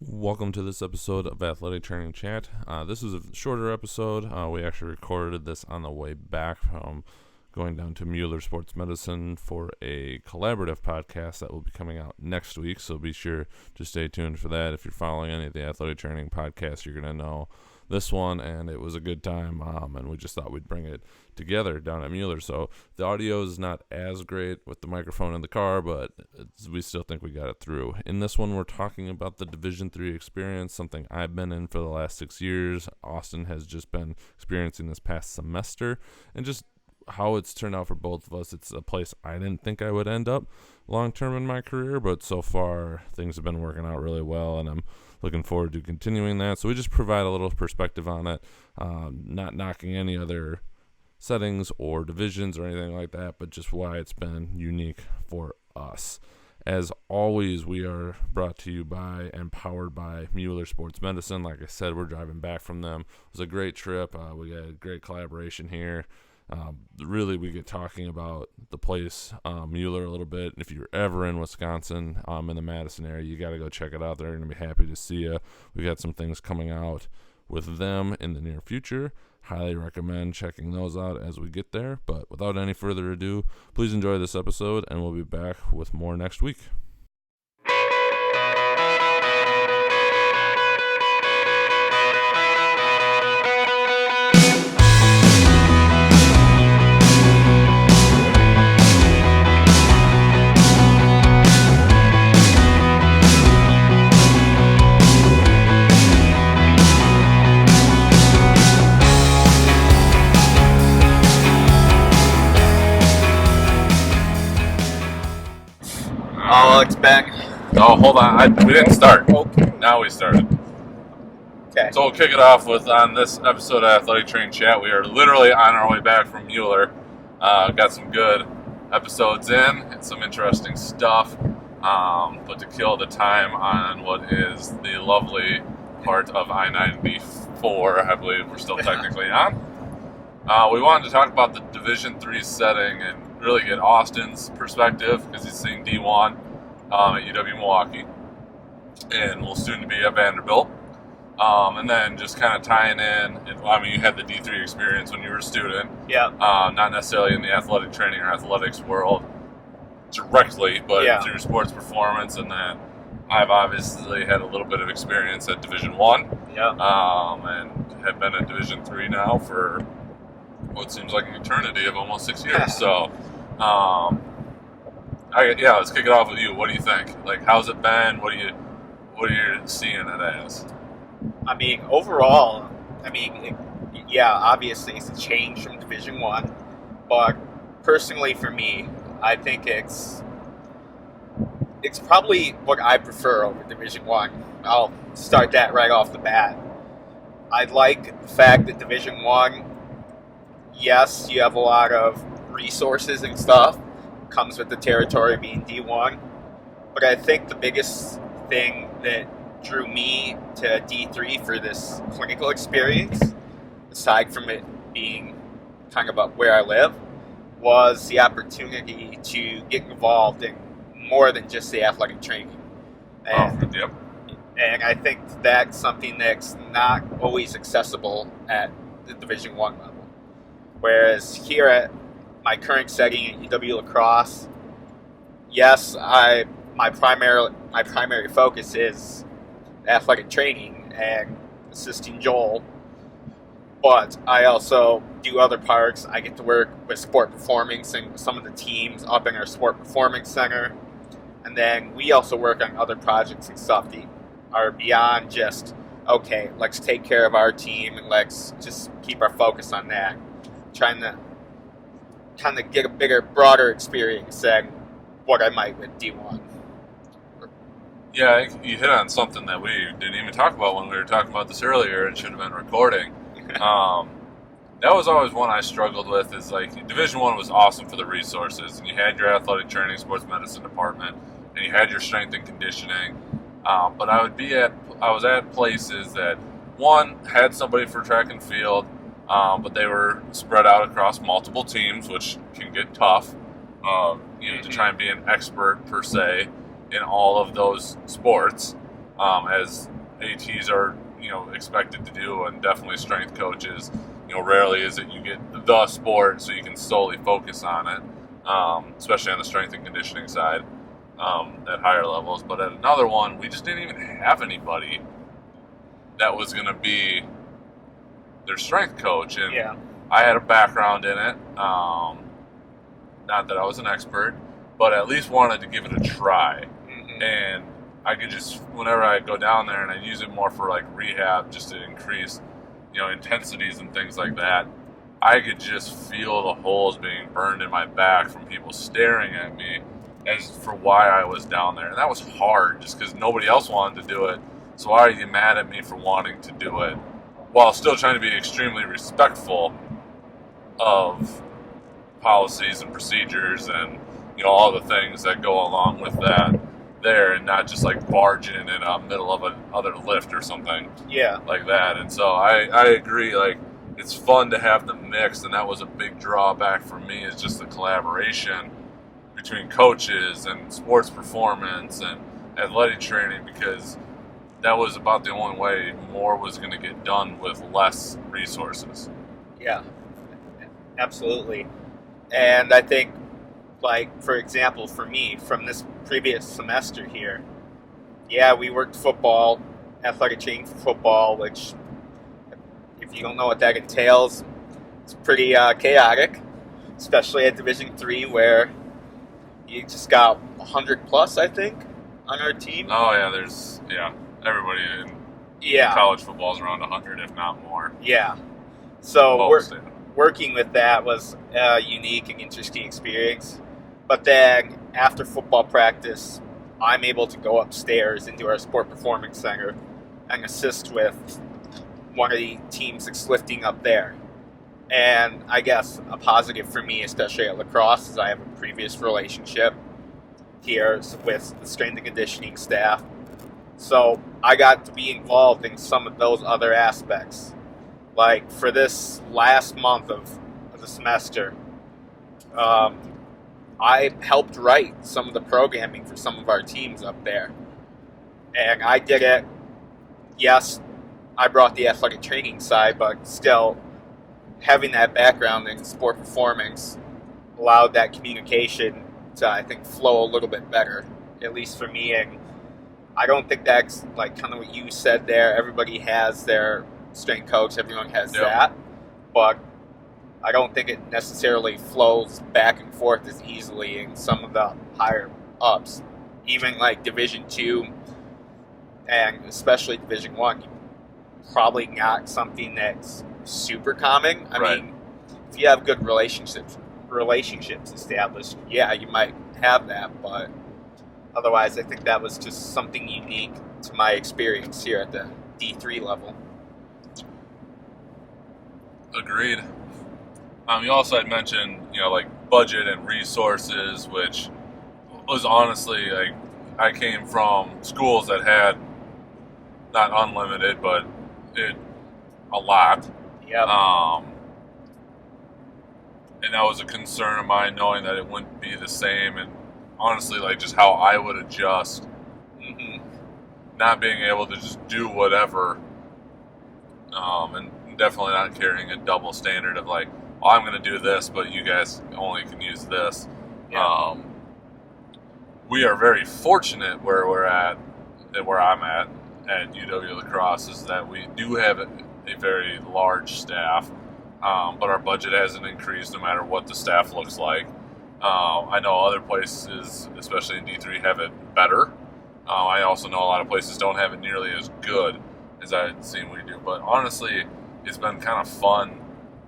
Welcome to this episode of Athletic Training Chat. This is a shorter episode. We actually recorded this on the way back from going down to Mueller Sports Medicine for a collaborative podcast that will be coming out next week. So be sure to stay tuned for that. If you're following any of the athletic training podcasts, you're going to know this one, and it was a good time, and we just thought we'd bring it together down at Mueller. So the audio is not as great with the microphone in the car, but we still think we got it through. In this one, we're talking about the DIII Experience, something I've been in for the last 6 years. Austin has just been experiencing this past semester, and just how it's turned out for both of us. It's a place I didn't think I would end up long term in my career, but so far things have been working out really well, and I'm looking forward to continuing that. So we just provide a little perspective on it, not knocking any other settings or divisions or anything like that, but just why it's been unique for us. As always, we are brought to you by and powered by Mueller Sports Medicine. Like I said, we're driving back from them. It was a great trip. We had a great collaboration here. Really, we get talking about the place, Mueller, a little bit. If you're ever in Wisconsin, in the Madison area, you got to go check it out. They're going to be happy to see you. We got some things coming out with them in the near future. Highly recommend checking those out as we get there. But without any further ado, please enjoy this episode, and we'll be back with more next week. Alex back. Oh, hold on. We didn't start. Okay. Now we started. Okay. So we'll kick it off with, on this episode of Athletic Training Chat, we are literally on our way back from Mueller. Got some good episodes in and some interesting stuff. But to kill the time on what is the lovely part of I-94, I believe we're still technically on, we wanted to talk about the Division III setting and really get Austin's perspective, because he's seeing D1 at UW Milwaukee and will soon be at Vanderbilt. And then just kind of tying in, you had the DIII experience when you were a student. Yeah. Not necessarily in the athletic training or athletics world directly, but through sports performance. And then I've obviously had a little bit of experience at Division I. Yeah. And have been at Division III now for what seems like an eternity of almost 6 years. So, let's kick it off with you. What do you think? Like, how's it been? What are you seeing it as? Overall, obviously it's a change from Division I, but personally for me, I think it's probably what I prefer over Division I. I'll start that right off the bat. I like the fact that Division I, yes, you have a lot of resources and stuff, comes with the territory being D1, but I think the biggest thing that drew me to D3 for this clinical experience, aside from it being kind of about where I live, was the opportunity to get involved in more than just the athletic training. And I think that's something that's not always accessible at the Division I level. Whereas here at my current setting at UW La Crosse, yes, my primary focus is athletic training and assisting Joel, but I also do other parts. I get to work with sport performance and some of the teams up in our sport performance center, and then we also work on other projects and stuff that are beyond just, okay, let's take care of our team and let's just keep our focus on that. Trying to kind of get a bigger, broader experience than what I might with D1. Yeah, you hit on something that we didn't even talk about when we were talking about this earlier and should have been recording. That was always one I struggled with, is like Division I was awesome for the resources, and you had your athletic training, sports medicine department, and you had your strength and conditioning. But I was at places that, one, had somebody for track and field, but they were spread out across multiple teams, which can get tough, to try and be an expert per se in all of those sports. as ATs are, expected to do, and definitely strength coaches. Rarely is it you get the sport so you can solely focus on it, especially on the strength and conditioning side at higher levels. But at another one, we just didn't even have anybody that was going to be their strength coach. And I had a background in it. Not that I was an expert, but at least wanted to give it a try. Mm-hmm. And I could just, whenever I go down there and I use it more for like rehab, just to increase, intensities and things like that, I could just feel the holes being burned in my back from people staring at me as for why I was down there. And that was hard just because nobody else wanted to do it. So why are you mad at me for wanting to do it? While still trying to be extremely respectful of policies and procedures and, all the things that go along with that there, and not just like barge in the middle of another lift or something like that. And so I agree, like, it's fun to have the mix, and that was a big drawback for me, is just the collaboration between coaches and sports performance and athletic training, because that was about the only way more was going to get done with less resources. Yeah, absolutely. And I think, like, for example, for me, from this previous semester here, we worked football, athletic training for football, which, if you don't know what that entails, it's pretty chaotic, especially at Division III, where you just got 100 plus, I think, on our team. Oh, yeah, everybody in college football is around 100, if not more. Yeah. So working with that was a unique and interesting experience. But then after football practice, I'm able to go upstairs into our sport performance center and assist with one of the teams that's lifting up there. And I guess a positive for me, especially at lacrosse, is I have a previous relationship here with the strength and conditioning staff. So I got to be involved in some of those other aspects. Like for this last month of the semester, I helped write some of the programming for some of our teams up there. And I did it, yes, I brought the athletic training side, but still having that background in sport performance allowed that communication to, I think, flow a little bit better, at least for me. And I don't think that's like kind of what you said there. Everybody has their strength coach, everyone has that, but I don't think it necessarily flows back and forth as easily in some of the higher ups. Even like Division II and especially Division I, probably not something that's super common. I mean, if you have good relationships established, you might have that, but otherwise I think that was just something unique to my experience here at the D3 level. Agreed. You also had mentioned, like budget and resources, which was honestly, like, I came from schools that had not unlimited, but a lot. Yep. And that was a concern of mine, knowing that it wouldn't be the same, and honestly, like, just how I would adjust, not being able to just do whatever, and definitely not carrying a double standard of like, I'm going to do this, but you guys only can use this. Yeah. We are very fortunate where I'm at UW La Crosse, is that we do have a very large staff, but our budget hasn't increased no matter what the staff looks like. I know other places, especially in D3, have it better. I also know a lot of places don't have it nearly as good as I've seen we do. But honestly, it's been kind of fun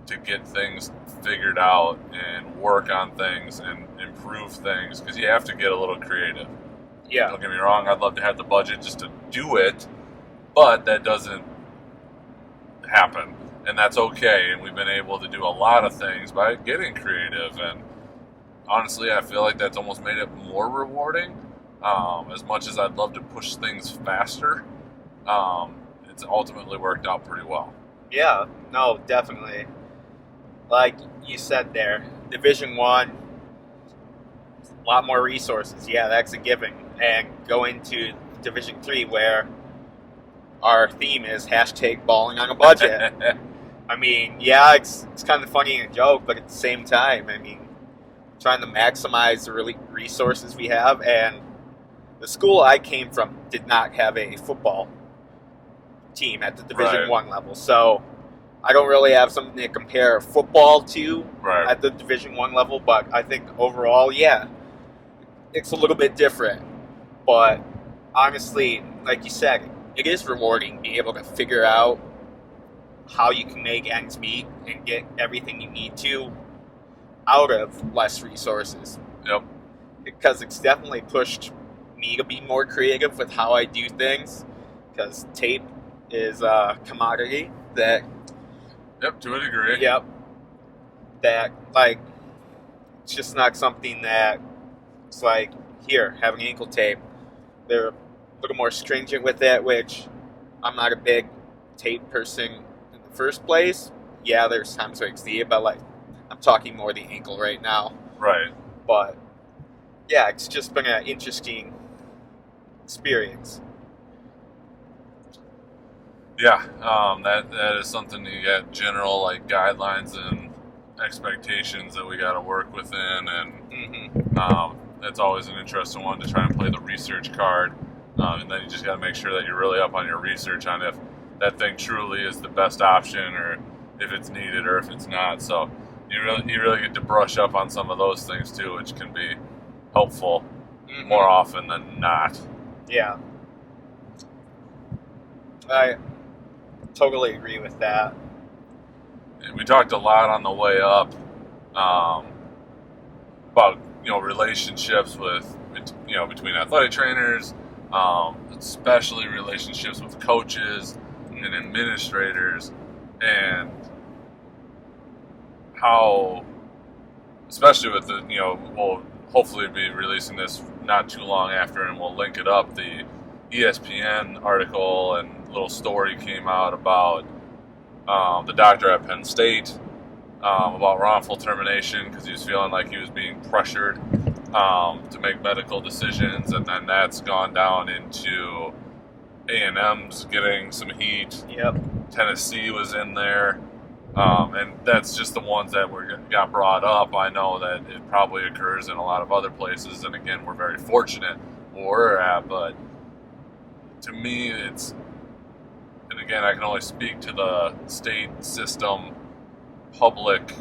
to get things figured out and work on things and improve things, because you have to get a little creative. Yeah. Don't get me wrong, I'd love to have the budget just to do it, but that doesn't happen, and that's okay. And we've been able to do a lot of things by getting creative, and honestly, I feel like that's almost made it more rewarding. As much as I'd love to push things faster, it's ultimately worked out pretty well. Yeah, no, definitely. Like you said there, Division I, a lot more resources. Yeah, that's a given. And going to Division III, where our theme is #balling on a budget. I mean, yeah, it's kind of funny and a joke, but at the same time, I mean, trying to maximize the resources we have. And the school I came from did not have a football team at the Division I level, so I don't really have something to compare football to at the Division I level. But I think overall, yeah, it's a little bit different. But honestly, like you said, it is rewarding being able to figure out how you can make ends meet and get everything you need to out of less resources. Yep. Because it's definitely pushed me to be more creative with how I do things. Because tape is a commodity that... Yep, to a degree. Yep. That, like, it's just not something that it's like, here, have an ankle tape. They're a little more stringent with it, which I'm not a big tape person in the first place. Yeah, there's times where I see it, but, like, I'm talking more the ankle right now. Right. But, yeah, it's just been an interesting experience. Yeah, that is something you got general like guidelines and expectations that we got to work within, and that's always an interesting one to try and play the research card, and then you just got to make sure that you're really up on your research on if that thing truly is the best option, or if it's needed, or if it's not. So you really get to brush up on some of those things too, which can be helpful more often than not. Yeah, I totally agree with that. And we talked a lot on the way up about relationships with between athletic trainers, especially relationships with coaches and administrators, and how, especially with the we'll hopefully be releasing this not too long after, and we'll link it up. The ESPN article and little story came out about the doctor at Penn State about wrongful termination because he was feeling like he was being pressured to make medical decisions, and then that's gone down into A&M's getting some heat. Yep. Tennessee was in there, and that's just the ones that got brought up. I know that it probably occurs in a lot of other places, and again, we're very fortunate where we're at, but to me, and again, I can only speak to the state system, public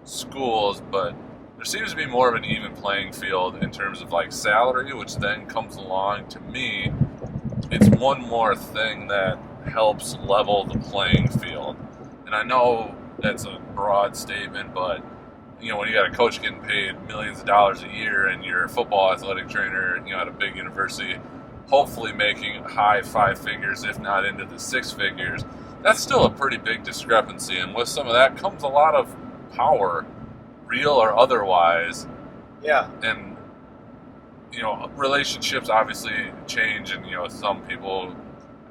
schools, but there seems to be more of an even playing field in terms of like salary, which then comes along. To me, it's one more thing that helps level the playing field. And I know that's a broad statement, but when you got a coach getting paid millions of dollars a year and you're a football athletic trainer, at a big university, hopefully making high 5 figures, if not into the 6 figures, that's still a pretty big discrepancy. And with some of that comes a lot of power, real or otherwise. Yeah. And, relationships obviously change, and, some people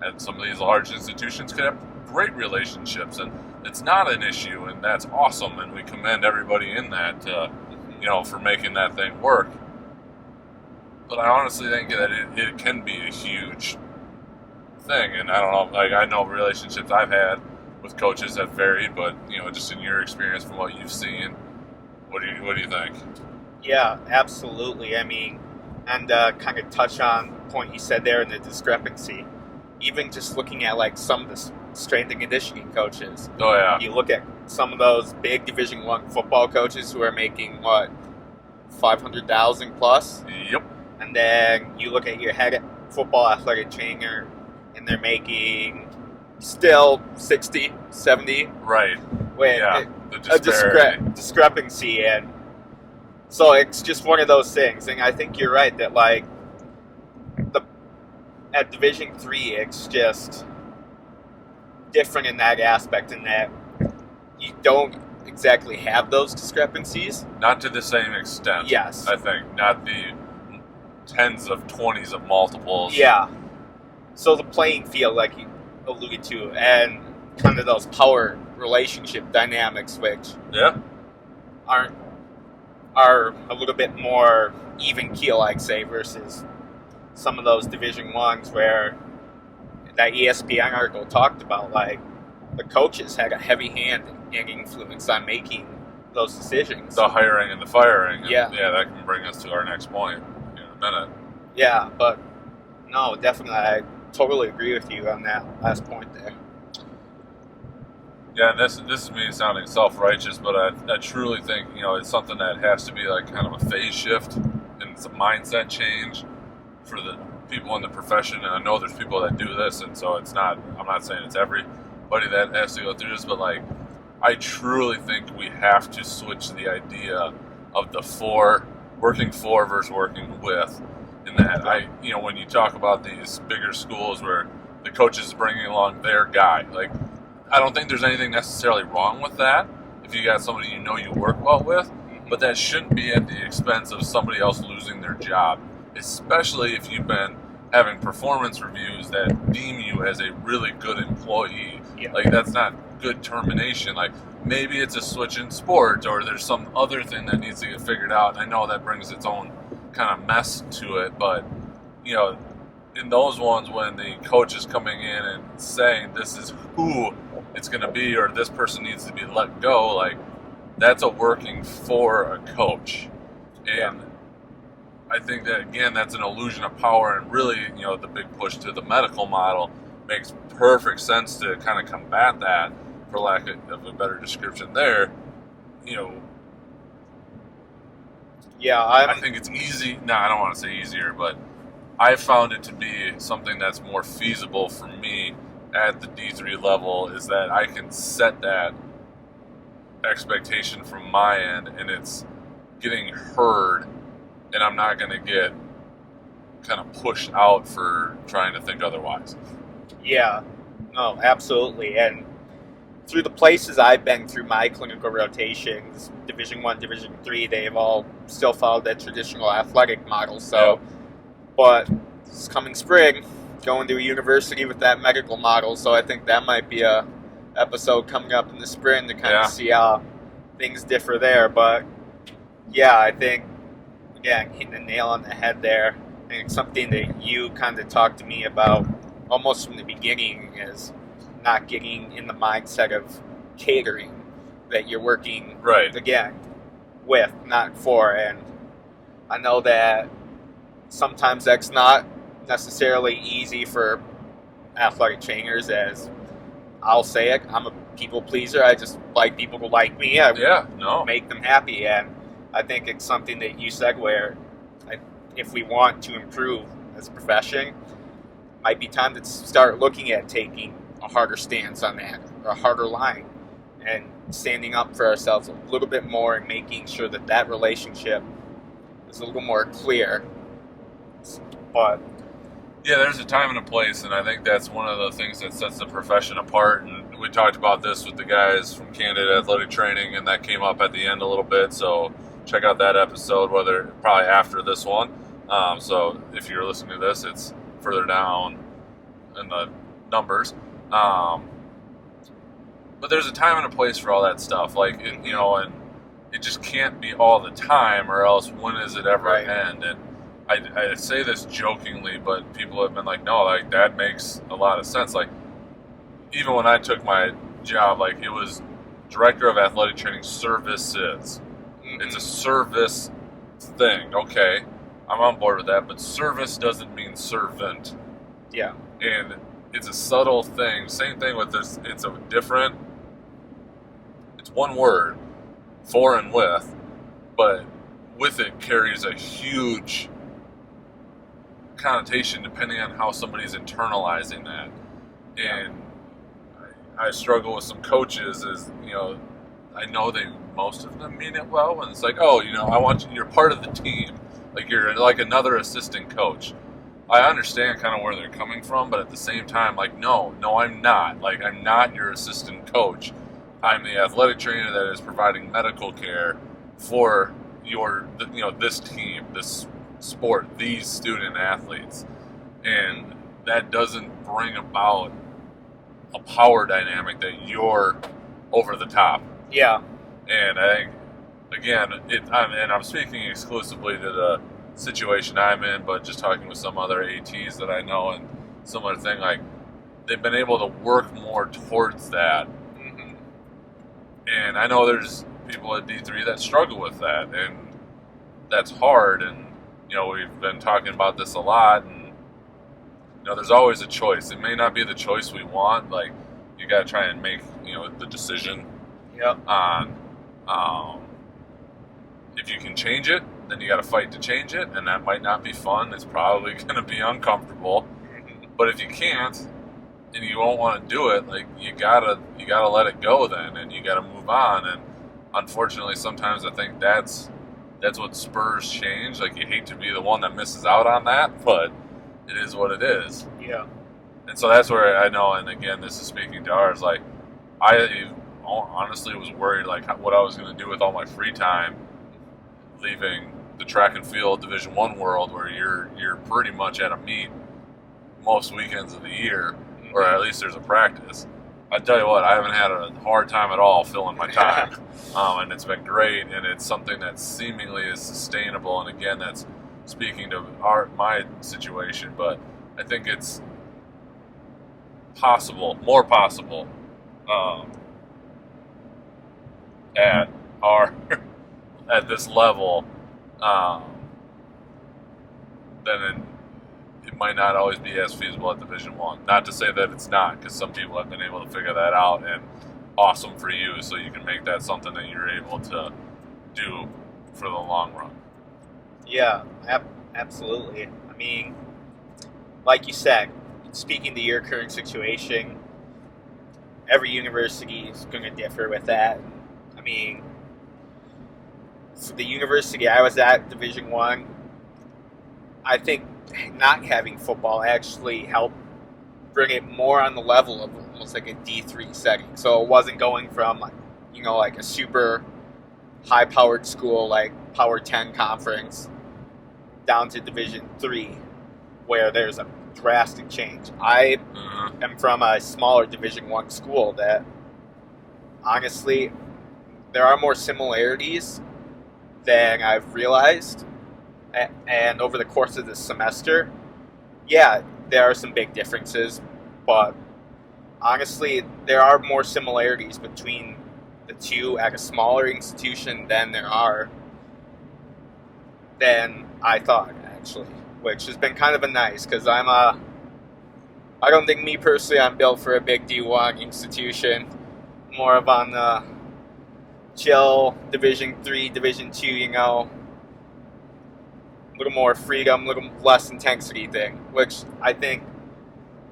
at some of these large institutions could have great relationships, and it's not an issue, and that's awesome, and we commend everybody in that, for making that thing work. But I honestly think that it can be a huge thing, and I don't know, like I know relationships I've had with coaches have varied, but just in your experience from what you've seen, what do you think? Yeah, absolutely. I mean, and kind of touch on the point you said there in the discrepancy. Even just looking at like some of the strength and conditioning coaches. Oh yeah. You look at some of those big Division I football coaches who are making $500,000 plus. Yep. And then you look at your head football athletic trainer, and they're making still 60, 70. Right. With a discrepancy. And so it's just one of those things. And I think you're right that, like, at Division III, it's just different in that aspect, in that you don't exactly have those discrepancies. Not to the same extent. Yes. I think. Not the tens of 20s of multiples. Yeah. So the playing field, like you alluded to, and kind of those power relationship dynamics, which are a little bit more even keel, I'd say, versus some of those Division I's where that ESPN article talked about, like, the coaches had a heavy hand and influence on making those decisions. The hiring and the firing. And yeah, that can bring us to our next point in a minute. Yeah, but no, definitely, I totally agree with you on that last point there. Yeah, and this is me sounding self-righteous, but I truly think, it's something that has to be like kind of a phase shift, and it's a mindset change for the people in the profession. And I know there's people that do this, and so I'm not saying it's everybody that has to go through this, but like, I truly think we have to switch the idea of the working for versus working with. In that, when you talk about these bigger schools where the coach is bringing along their guy, like, I don't think there's anything necessarily wrong with that if you got somebody you work well with, but that shouldn't be at the expense of somebody else losing their job, especially if you've been having performance reviews that deem you as a really good employee. Yeah. Like, that's not good termination. Like, maybe it's a switch in sport, or there's some other thing that needs to get figured out. I know that brings its own kind of mess to it, but in those ones when the coach is coming in and saying this is who it's going to be, or this person needs to be let go, like, that's a working for a coach. And I think that, again, that's an illusion of power, and really, the big push to the medical model makes perfect sense to kind of combat that, for lack of a better description there. I think it's easy. No, I don't want to say easier, but I found it to be something that's more feasible for me at the D3 level, is that I can set that expectation from my end, and it's getting heard, and I'm not going to get kind of pushed out for trying to think otherwise. Yeah, no, absolutely. And through the places I've been through my clinical rotations, Division I, Division III, they've all still followed that traditional athletic model. So, but this coming spring, going to a university with that medical model. So I think that might be a episode coming up in the spring to kind of see how things differ there. But yeah, I think, again, hitting the nail on the head there. I think something that you kind of talked to me about almost from the beginning is not getting in the mindset of catering, that you're working, again, with, not for. And I know that sometimes that's not necessarily easy for athletic trainers, as I'll say it, I'm a people pleaser. I just like people to like me. Make them happy. And I think it's something that you said where if we want to improve as a profession, might be time to start looking at taking a harder stance on that, or a harder line, and standing up for ourselves a little bit more, and making sure that that relationship is a little more clear. But yeah, there's a time and a place, and I think that's one of the things that sets the profession apart. And we talked about this with the guys from Candid Athletic Training, and that came up at the end a little bit. So check out that episode, probably after this one. So if you're listening to this, it's further down in the numbers. But there's a time and a place for all that stuff, like, and it just can't be all the time, or else when does it ever end? And I say this jokingly, but people have been like, no, like, that makes a lot of sense. Like, even when I took my job, like, it was Director of Athletic Training Services. It's a service thing. Okay, I'm on board with that, but service doesn't mean servant. Yeah. And it's a subtle thing. Same thing with this. It's one word, for and with, but with it carries a huge connotation depending on how somebody's internalizing that. And I struggle with some coaches is, I know most of them mean it well, and it's like, oh, I want you, you're part of the team. Like, you're like another assistant coach. I understand kind of where they're coming from, but at the same time, like, no, I'm not. Like, I'm not your assistant coach. I'm the athletic trainer that is providing medical care for this team, this sport, these student athletes. And that doesn't bring about a power dynamic that you're over the top. Yeah. And I think, again, I'm speaking exclusively to the situation I'm in, but just talking with some other ATs that I know and similar thing, like, they've been able to work more towards that. Mm-hmm. And I know there's people at D3 that struggle with that, and that's hard. And we've been talking about this a lot, and there's always a choice. It may not be the choice we want. Like, you got to try and make the decision on if you can change it, then you got to fight to change it, and that might not be fun. It's probably going to be uncomfortable. But if you can't, and you won't want to do it, like, you gotta let it go then, and you gotta move on. And unfortunately, sometimes I think that's what spurs change. Like, you hate to be the one that misses out on that, but it is what it is. Yeah. And so that's where I know, and again, this is speaking to ours, like, I honestly was worried, like, what I was going to do with all my free time, leaving the track and field Division I world, where you're pretty much at a meet most weekends of the year, or at least there's a practice. I tell you what, I haven't had a hard time at all filling my time, and it's been great, and it's something that seemingly is sustainable. And again, that's speaking to my situation, but I think it's more possible at this level then it might not always be as feasible at Division I. Not to say that it's not, because some people have been able to figure that out, and awesome for you, so you can make that something that you're able to do for the long run. Yeah, absolutely. I mean, like you said, speaking to your current situation, every university is going to differ with that. I mean, for the university I was at, Division I think not having football actually helped bring it more on the level of almost like a D3 setting. So it wasn't going from, like a super high-powered school like Power 10 conference down to Division III, where there's a drastic change. I am from a smaller Division I school that, honestly, there are more similarities than I've realized. And over the course of this semester, yeah, there are some big differences, but honestly, there are more similarities between the two at a smaller institution than I thought, actually, which has been kind of a nice, because I don't think me personally, I'm built for a big D1 institution, more of on the chill Division III, Division II, a little more freedom, a little less intensity thing, which I think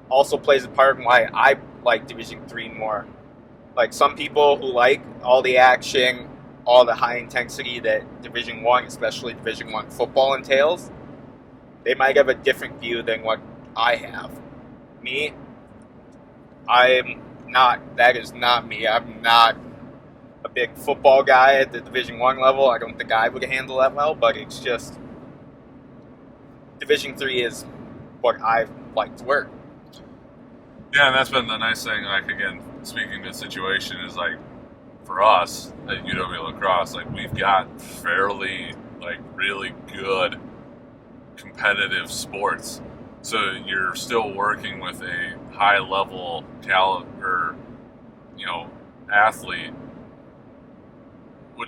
also plays a part in why I like Division III more. Like, some people who like all the action, all the high intensity that Division I, especially Division I football entails, they might have a different view than what I have. Me, that is not me. I'm not a big football guy at the Division I level. I don't think I would handle that well, but it's just Division III is what I like to work. Yeah, and that's been the nice thing, like, again, speaking to the situation, is, like, for us at UW La Crosse, like, we've got fairly, like, really good competitive sports. So you're still working with a high-level caliber, athlete,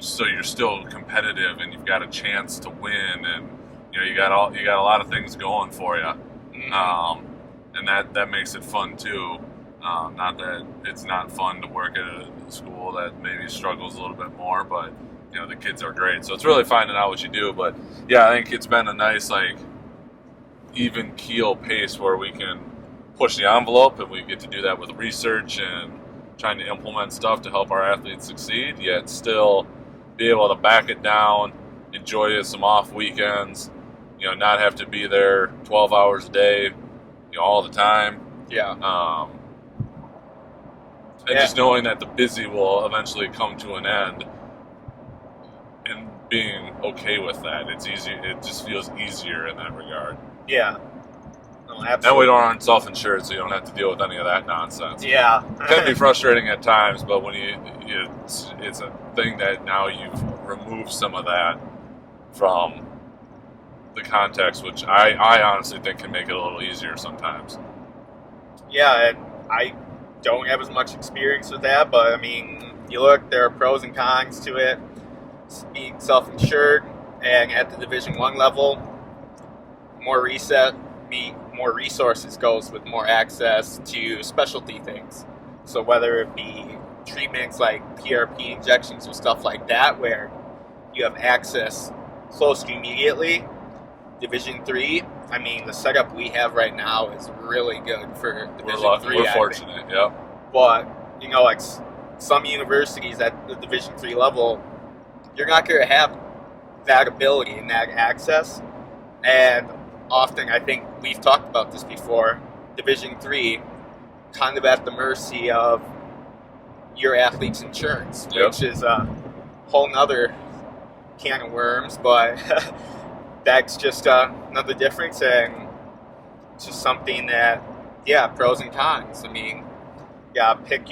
so you're still competitive, and you've got a chance to win, and you got a lot of things going for you, and that makes it fun too. Not that it's not fun to work at a school that maybe struggles a little bit more, but the kids are great. So it's really finding out what you do. But yeah, I think it's been a nice, like, even keel pace where we can push the envelope, and we get to do that with research and trying to implement stuff to help our athletes succeed, yet still be able to back it down, enjoy some off weekends, not have to be there 12 hours a day, all the time. Yeah. And just knowing that the busy will eventually come to an end, and being okay with that. It's easy. It just feels easier in that regard. Yeah. No, absolutely. And we aren't self-insured, so you don't have to deal with any of that nonsense. Yeah. It can be frustrating at times, but when it's a thing that now you've removed some of that from the context, which I honestly think can make it a little easier sometimes. Yeah, and I don't have as much experience with that, but I mean, you look, there are pros and cons to it. Being self-insured and at the Division I level, more resources goes with more access to specialty things. So whether it be treatments like PRP injections or stuff like that, where you have access close to immediately. Division III, I mean, the setup we have right now is really good for Division III. We're fortunate, yeah. But, you know, like some universities at the Division III level, you're not going to have that ability and that access. And often, I think we've talked about this before, Division III kind of at the mercy of your athlete's insurance, which is a whole nother can of worms, but that's just another difference, and it's just something that, pros and cons. I mean, pick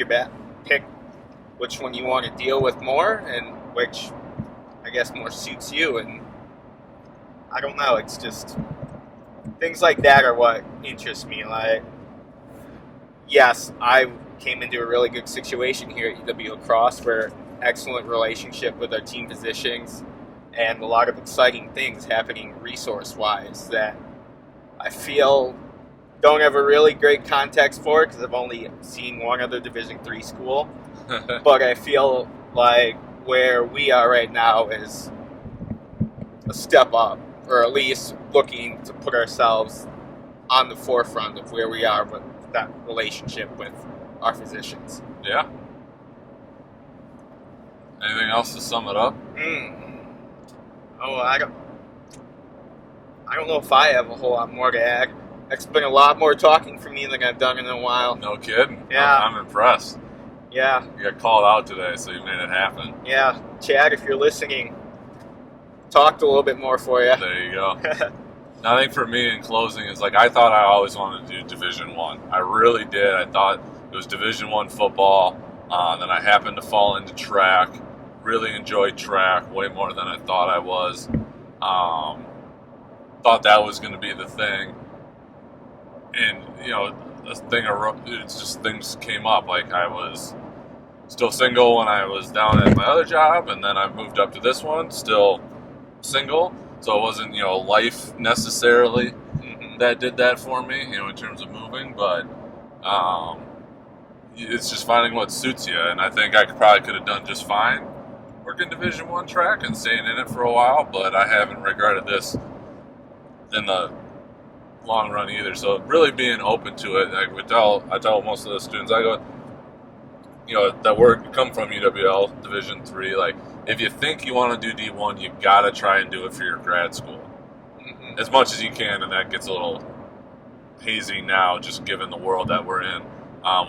which one you want to deal with more, and which I guess more suits you. And I don't know, it's just things like that are what interest me. Like, yes, I came into a really good situation here at UW La Crosse, where excellent relationship with our team physicians, and a lot of exciting things happening resource-wise that I feel don't have a really great context for, because I've only seen one other Division III school. But I feel like where we are right now is a step up, or at least looking to put ourselves on the forefront of where we are with that relationship with our physicians. Yeah. Anything else to sum it up? Oh, I don't know if I have a whole lot more to add. It's been a lot more talking for me than I've done in a while. No kidding. Yeah. I'm impressed. Yeah. You got called out today, so you made it happen. Yeah. Chad, if you're listening, talked a little bit more for you. There you go. I think for me in closing is, like, I thought I always wanted to do Division I. I really did. I thought it was Division I football. Then I happened to fall into track. Really enjoyed track way more than I thought I was. Thought that was going to be the thing. And, you know, it's just things came up. Like, I was still single when I was down at my other job, and then I moved up to this one, still single. So it wasn't, you know, life necessarily that did that for me, you know, in terms of moving. But it's just finding what suits you. And I think I probably could have done just fine working Division I track and staying in it for a while, but I haven't regretted this in the long run either. So really being open to it, like I tell most of the students, I go, you know, that come from UWL Division III, like, if you think you want to do D1, you gotta try and do it for your grad school as much as you can, and that gets a little hazy now, just given the world that we're in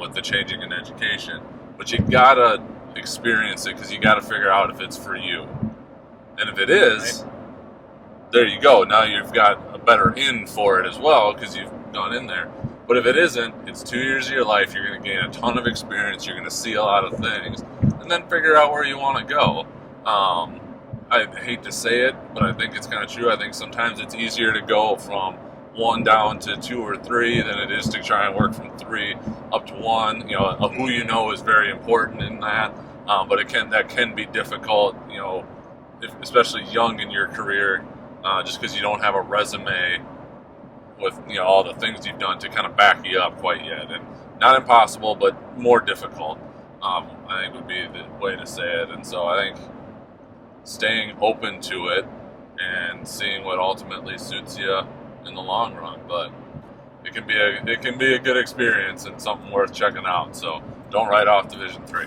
with the changing in education. But you gotta experience it, because you gotta figure out if it's for you, and if it is, there you go. Now you've got a better in for it as well, because you've gone in there. But if it isn't, it's 2 years of your life. You're going to gain a ton of experience. You're going to see a lot of things, and then figure out where you want to go. I hate to say it, but I think it's kind of true. I think sometimes it's easier to go from 1 down to 2 or 3 than it is to try and work from 3 up to 1. You know, who you know is very important in that, but that can be difficult. You know, especially young in your career, just because you don't have a resume with, you know, all the things you've done to kind of back you up quite yet. And not impossible, but more difficult, I think would be the way to say it. And so I think staying open to it and seeing what ultimately suits you in the long run. But it can be a good experience and something worth checking out. So don't write off Division III.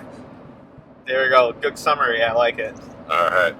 There we go. Good summary. I like it. All right.